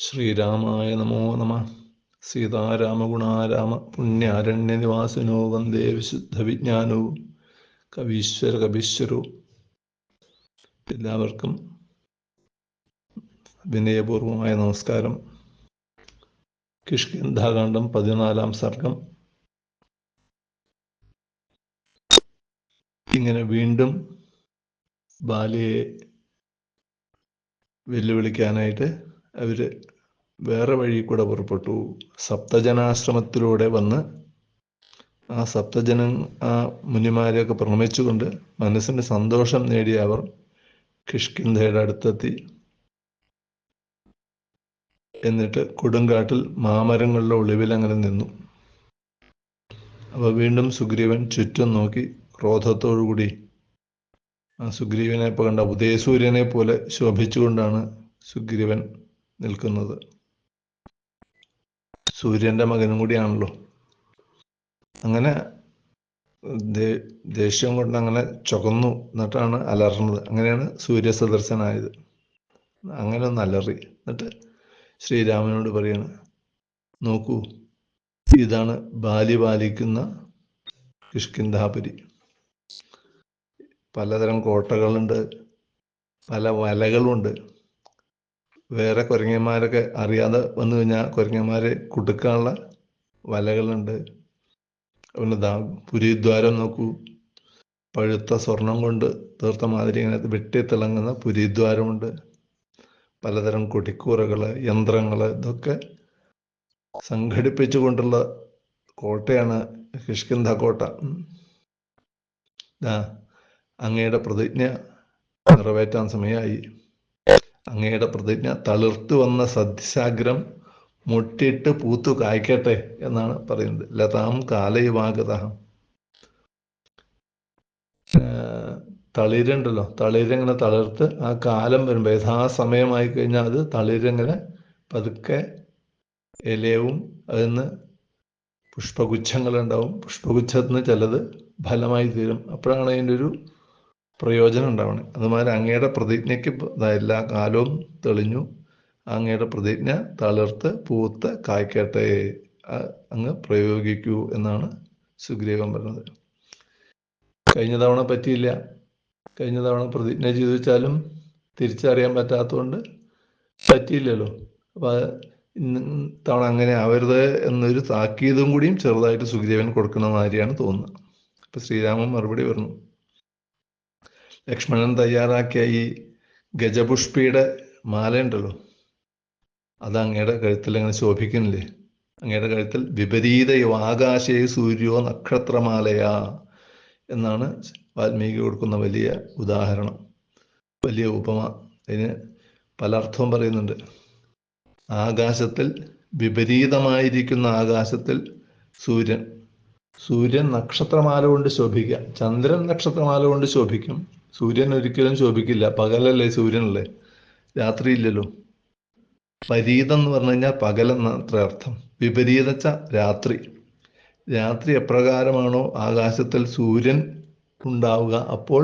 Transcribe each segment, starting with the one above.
ശ്രീരാമായ നമോ നമ. സീതാരാമഗുണാരാമ പുണ്യാരണ്യനിവാസിനോ വന്ദേ വിശുദ്ധവിജ്ഞാനോ കവീശ്വരോ. എല്ലാവർക്കും വിനയപൂർവമായ നമസ്കാരം. കിഷ്കിന്ധാകാന്ഡം 14-ാം സർഗം. ഇങ്ങനെ വീണ്ടും ബാലിയെ വെല്ലുവിളിക്കാനായിട്ട് അവർ വേറെ വഴി കൂടെ പുറപ്പെട്ടു. സപ്തജനാശ്രമത്തിലൂടെ വന്ന് ആ മുനിമാരെയൊക്കെ പ്രണമിച്ചുകൊണ്ട് മനസ്സിന് സന്തോഷം നേടിയ അവർ കിഷ്കിന്ധയുടെ അടുത്തെത്തി. എന്നിട്ട് കൊടുങ്കാട്ടിൽ മാമരങ്ങളുടെ ഒളിവിൽ അങ്ങനെ നിന്നു. അപ്പോൾ വീണ്ടും സുഗ്രീവൻ ചുറ്റും നോക്കി ക്രോധത്തോടുകൂടി ആ സുഗ്രീവനെ ഇപ്പോൾ കണ്ട ഉദയസൂര്യനെ പോലെ ശോഭിച്ചുകൊണ്ടാണ് സുഗ്രീവൻ നിൽക്കുന്നത്. സൂര്യന്റെ മകനും കൂടിയാണല്ലോ. അങ്ങനെ ദേഷ്യം കൊണ്ട് അങ്ങനെ ചുകന്നു എന്നിട്ടാണ് അലറുന്നത്. അങ്ങനെയാണ് സൂര്യസദർശനായത്. അങ്ങനെ ഒന്ന് അലറി. എന്നിട്ട് ശ്രീരാമനോട് പറയാണ്, നോക്കൂ, ഇതാണ് ബാലി പാലിക്കുന്ന കിഷ്കിന്ധാപുരി. പലതരം കോട്ടകളുണ്ട്, പല വലകളുണ്ട്. വേറെ കുരങ്ങന്മാരൊക്കെ അറിയാതെ വന്നു കഴിഞ്ഞാൽ കുരങ്ങന്മാരെ കുടുക്കാനുള്ള വലകളുണ്ട്. പിന്നെ പുരിദ്വാരം നോക്കൂ, പഴുത്ത സ്വർണം കൊണ്ട് തീർത്ത മാതിരി ഇങ്ങനെ വെട്ടിത്തിളങ്ങുന്ന പുരിദ്വാരമുണ്ട്. പലതരം കൊടിക്കൂറകൾ, യന്ത്രങ്ങൾ, ഇതൊക്കെ സംഘടിപ്പിച്ചുകൊണ്ടുള്ള കോട്ടയാണ് കിഷ്കിന്ധ കോട്ട. അങ്ങയുടെ പ്രതിജ്ഞ നിറവേറ്റാൻ സമയമായി. അങ്ങയുടെ പ്രതിജ്ഞ തളിർത്തു വന്ന സദ്യസാഗ്രം മുട്ടിട്ട് പൂത്തു കായ്ക്കട്ടെ എന്നാണ് പറയുന്നത്. ലതാം കാലയുവാഗത. തളിരുണ്ടല്ലോ, തളിരിങ്ങനെ തളിർത്ത് ആ കാലം വരുമ്പോൾ യഥാസമയമായി കഴിഞ്ഞാൽ അത് തളിരിങ്ങനെ പതുക്കെ ഇലയും അതിന്ന് പുഷ്പഗുച്ഛങ്ങളുണ്ടാവും. പുഷ്പഗുച്ഛത്തിൽ നിന്ന് ചിലത് ഫലമായി തീരും. അപ്പോഴാണ് അതിൻ്റെ ഒരു പ്രയോജനം ഉണ്ടാവണേ. അതുമാതിരി അങ്ങയുടെ പ്രതിജ്ഞയ്ക്ക് എല്ലാ കാലവും തെളിഞ്ഞു. അങ്ങയുടെ പ്രതിജ്ഞ തളിർത്ത് പൂത്ത് കായ്ക്കട്ടെ, അങ്ങ് പ്രയോഗിക്കൂ എന്നാണ് സുഗ്രീവൻ പറഞ്ഞത്. കഴിഞ്ഞ തവണ പറ്റിയില്ല. കഴിഞ്ഞ തവണ പ്രതിജ്ഞ ചെയ്തു വെച്ചാലും തിരിച്ചറിയാൻ പറ്റാത്തതുകൊണ്ട് പറ്റിയില്ലല്ലോ. അപ്പം തവണ അങ്ങനെ ആവരുത് എന്നൊരു താക്കീതും കൂടിയും ചെറുതായിട്ട് സുഗ്രീവൻ കൊടുക്കുന്ന മാതിരിയാണ് തോന്നുന്നത്. അപ്പം ശ്രീരാമൻ മറുപടി പറഞ്ഞു, ലക്ഷ്മണൻ തയ്യാറാക്കിയ ഈ ഗജപുഷ്പിയുടെ മാലയുണ്ടല്ലോ, അത് അങ്ങയുടെ കഴുത്തിൽ അങ്ങനെ ശോഭിക്കുന്നില്ലേ? അങ്ങയുടെ കഴുത്തിൽ വിപരീത ആകാശേ സൂര്യോ നക്ഷത്രമാലയാ എന്നാണ് വാൽമീകി കൊടുക്കുന്ന വലിയ ഉദാഹരണം, വലിയ ഉപമ. അതിന് പല അർത്ഥവും പറയുന്നുണ്ട്. ആകാശത്തിൽ വിപരീതമായിരിക്കുന്ന ആകാശത്തിൽ സൂര്യൻ നക്ഷത്രമാല കൊണ്ട് ശോഭിക്കുക. ചന്ദ്രൻ നക്ഷത്രമാല കൊണ്ട് ശോഭിക്കും, സൂര്യൻ ഒരിക്കലും ശോഭിക്കില്ല. പകലല്ലേ സൂര്യനല്ലേ, രാത്രിയില്ലല്ലോ. പരീതം എന്ന് പറഞ്ഞു കഴിഞ്ഞാൽ പകലെന്നത്ര അർത്ഥം. വിപരീതച്ച രാത്രി. രാത്രി എപ്രകാരമാണോ ആകാശത്തിൽ സൂര്യൻ ഉണ്ടാവുക, അപ്പോൾ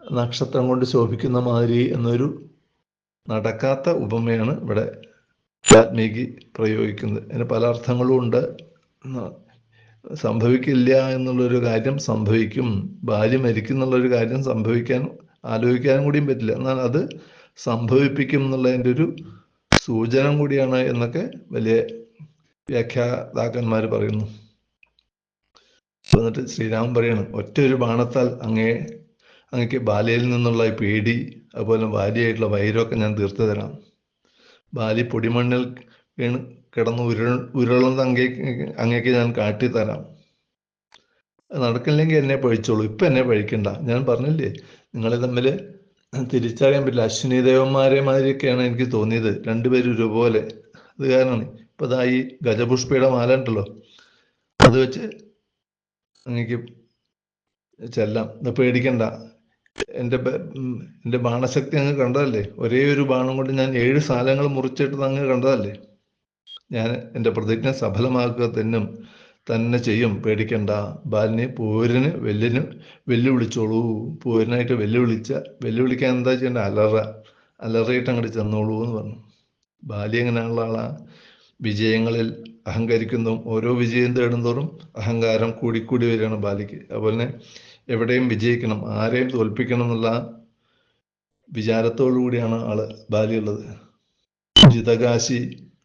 നക്ഷത്രം കൊണ്ട് ശോഭിക്കുന്ന മാതിരി എന്നൊരു നടക്കാത്ത ഉപമയാണ് ഇവിടെ വാൽമീകി പ്രയോഗിക്കുന്നത്. അതിന് പല അർത്ഥങ്ങളും ഉണ്ട്. സംഭവിക്കില്ല എന്നുള്ളൊരു കാര്യം സംഭവിക്കും, ഭാര്യ മരിക്കും എന്നുള്ളൊരു കാര്യം ആലോചിക്കാനും കൂടിയും പറ്റില്ല. എന്നാൽ അത് സംഭവിപ്പിക്കും എന്നുള്ളതിൻ്റെ ഒരു സൂചന കൂടിയാണ് എന്നൊക്കെ വലിയ വ്യാഖ്യാതാക്കന്മാർ പറയുന്നു. എന്നിട്ട് ശ്രീരാമൻ പറയണം, ഒറ്റ ഒരു ബാണത്താൽ അങ്ങക്ക് ബാലിയിൽ നിന്നുള്ള പേടി, അതുപോലെ ഭാര്യയായിട്ടുള്ള വൈരമൊക്കെ ഞാൻ തീർത്തു തരാം. ബാലി പൊടിമണ്ണിൽ വീണ് കിടന്ന് ഉരുളുന്നത് അങ്ങേക്ക് ഞാൻ കാട്ടിത്തരാം. നടക്കില്ലെങ്കിൽ എന്നെ പഴിച്ചോളൂ, ഇപ്പം എന്നെ പഴിക്കണ്ട. ഞാൻ പറഞ്ഞില്ലേ, നിങ്ങളെ തമ്മിൽ തിരിച്ചറിയാൻ പറ്റില്ല. അശ്വിനി ദേവന്മാരെ മാതിരിയൊക്കെയാണ് എനിക്ക് തോന്നിയത്, രണ്ടുപേരും ഒരുപോലെ. അത് കാരണമാണ് ഇപ്പം ഇതാ ഈ ഗജപുഷ്പിയുടെ മാല ഉണ്ടല്ലോ, അത് വെച്ച് അങ്ങക്ക് ചെല്ലാം, പേടിക്കണ്ട. എൻ്റെ ബാണശക്തി അങ്ങ് കണ്ടതല്ലേ, ഒരേ ഒരു ബാണം കൊണ്ട് ഞാൻ 7 സ്ഥലങ്ങൾ മുറിച്ചിട്ടത് അങ്ങ് കണ്ടതല്ലേ. ഞാൻ എൻ്റെ പ്രതിജ്ഞ സഫലമാക്കുക തന്നെ ചെയ്യും, പേടിക്കണ്ട. ബാലിനെ പോരിന് വെല്ലുവിളിച്ചോളൂ. പോരിനായിട്ട് വെല്ലുവിളിക്കാൻ എന്താ ചെയ്യേണ്ട? അലറിയിട്ട് അങ്ങോട്ട് ചെന്നോളൂ എന്ന് പറഞ്ഞു. ബാലി എങ്ങനെയുള്ള ആളാ? വിജയങ്ങളിൽ അഹങ്കരിക്കുന്നു. ഓരോ വിജയം തേടുന്തോറും അഹങ്കാരം കൂടിക്കൂടി വരികയാണ് ബാലിക്ക്. അതുപോലെ തന്നെ എവിടെയും വിജയിക്കണം, ആരെയും തോൽപ്പിക്കണം എന്നുള്ള വിചാരത്തോടു കൂടിയാണ് ആള് ബാലിയുള്ളത്. ജിതകാശി,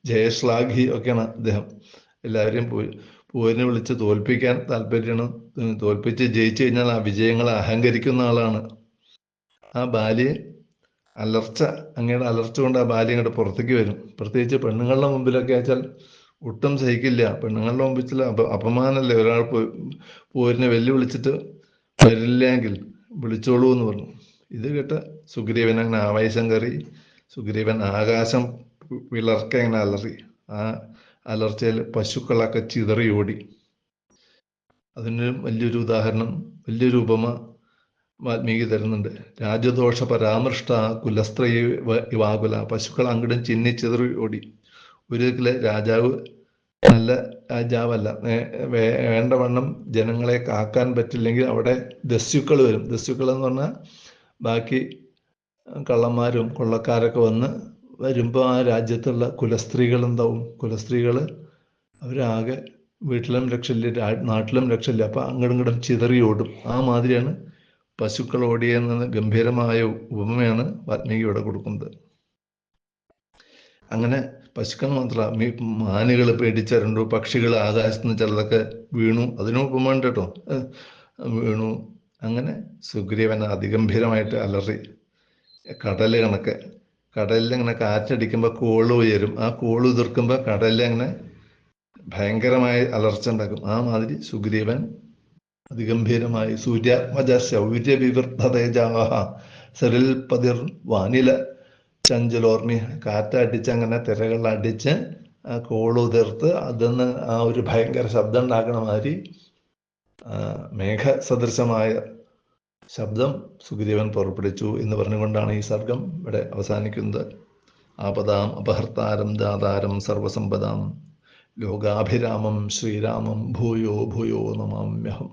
ജയശ്ലാഘി ഒക്കെയാണ് അദ്ദേഹം. എല്ലാവരെയും പോരിനെ വിളിച്ച് തോൽപ്പിക്കാൻ താല്പര്യമാണ്. തോൽപ്പിച്ച് ജയിച്ചു കഴിഞ്ഞാൽ ആ വിജയങ്ങളെ അഹങ്കരിക്കുന്ന ആളാണ്. ആ ബാലിയെ അങ്ങയുടെ അലർച്ച കൊണ്ട് ആ ബാലി അങ്ങോട്ട് പുറത്തേക്ക് വരും. പ്രത്യേകിച്ച് പെണ്ണുങ്ങളുടെ മുമ്പിലൊക്കെ വെച്ചാൽ ഒട്ടും സഹിക്കില്ല. പെണ്ണുങ്ങളുടെ മുമ്പിൽ അപമാനമല്ലേ. ഒരാൾ പോരിനെ വെല്ലുവിളിച്ചിട്ട് വരില്ലെങ്കിൽ വിളിച്ചോളൂ എന്ന് പറഞ്ഞു. ഇത് കേട്ട് സുഗ്രീവൻ അങ്ങനെ ആവേശം കയറി. സുഗ്രീവൻ ആകാശം വിളർക്ക അങ്ങനെ അലറി. ആ അലർച്ചയിൽ പശുക്കളൊക്കെ ചിതറി ഓടി. അതിന് വലിയൊരു ഉദാഹരണം, വലിയൊരു ഉപമ വാൽമീകി തരുന്നുണ്ട്. രാജദോഷ പരാമൃഷ്ട കുലസ്ത്രയി വാകുല. പശുക്കൾ അങ്ങോട്ടും ചിന്നിച്ചിതറി ഓടി. ഒരിക്കലെ രാജാവ് നല്ല രാജാവല്ല, വേണ്ടവണ്ണം ജനങ്ങളെ കാക്കാൻ പറ്റില്ലെങ്കിൽ അവിടെ ദസ്യുക്കൾ വരും. ദസ്യുക്കൾ എന്ന് പറഞ്ഞാൽ ബാക്കി കള്ളന്മാരും കൊള്ളക്കാരൊക്കെ വരുമ്പോൾ ആ രാജ്യത്തുള്ള കുലസ്ത്രീകൾ എന്താവും? കുലസ്ത്രീകൾ അവരാകെ വീട്ടിലും രക്ഷയില്ല, നാട്ടിലും രക്ഷയില്ല. അപ്പം അങ്ങോട്ടും ചിതറി ഓടും. ആ മാതിരിയാണ് പശുക്കൾ ഓടിയെന്ന ഗംഭീരമായ ഉപമയാണ് വാൽമീകി ഇവിടെ കൊടുക്കുന്നത്. അങ്ങനെ പശുക്കൾ മാത്രമല്ല, മാനുകൾ പേടിച്ചരണ്ടു, പക്ഷികൾ ആകാശത്ത് നിന്ന് ചിലതൊക്കെ വീണു. അതിനും ഉപമ ഉണ്ട് കേട്ടോ. വീണു. അങ്ങനെ സുഗ്രീവൻ അതിഗംഭീരമായിട്ട് അലറി. കടല് കണക്ക്, കടലിൽ ഇങ്ങനെ കാറ്റടിക്കുമ്പോൾ കോള് ഉയരും. ആ കോള് ഉതിർക്കുമ്പോൾ കടലിൽ അങ്ങനെ ഭയങ്കരമായ അലർച്ച ഉണ്ടാക്കും. ആ മാതിരി സുഗ്രീവൻ അതിഗംഭീരമായി സൂര്യാത്മജ ശൗര്യ വിവൃദ്ധതേജാഹ സരിൽ പതിർ വാനില ചഞ്ചലോർമി. കാറ്റടിച്ച് അങ്ങനെ തിരകളടിച്ച് ആ കോളുതിർത്ത് അതിന്ന് ആ ഒരു ഭയങ്കര ശബ്ദം ഉണ്ടാക്കണ മാതിരി മേഘസദൃശമായ ശബ്ദം സുഗ്രീവൻ പുറപ്പെടുവിച്ചു എന്ന് പറഞ്ഞുകൊണ്ടാണ് ഈ സർഗം ഇവിടെ അവസാനിക്കുന്നത്. ആപദാം അപഹർത്താരം ദാതാരം സർവസമ്പദാം ലോകാഭിരാമം ശ്രീരാമം ഭൂയോ ഭൂയോ നമാമ്യഹം.